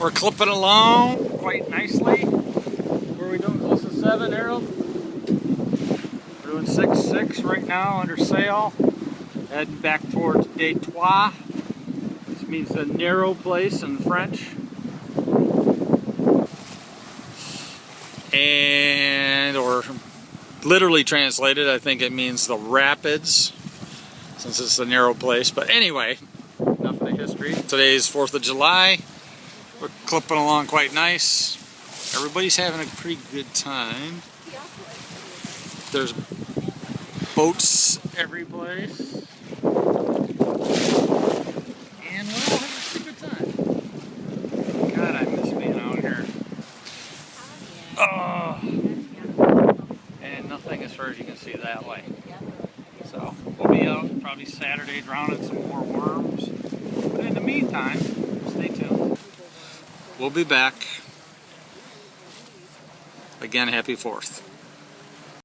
We're clipping along quite nicely. Where are we doing? Close to 7, Harold? We're doing 6-6 right now under sail. Heading back towards Détroit. This means the narrow place in French. And, or literally translated, I think it means the rapids, since it's the narrow place. But anyway, enough of the history. Today's 4th of July. We're clipping along quite nice. Everybody's having a pretty good time. There's boats every place. And we're all having a pretty good time. God, I miss being out here. Oh. And nothing as far as you can see that way. So we'll be out probably Saturday drowning some more worms. But in the meantime, stay tuned. We'll be back. Again, happy 4th.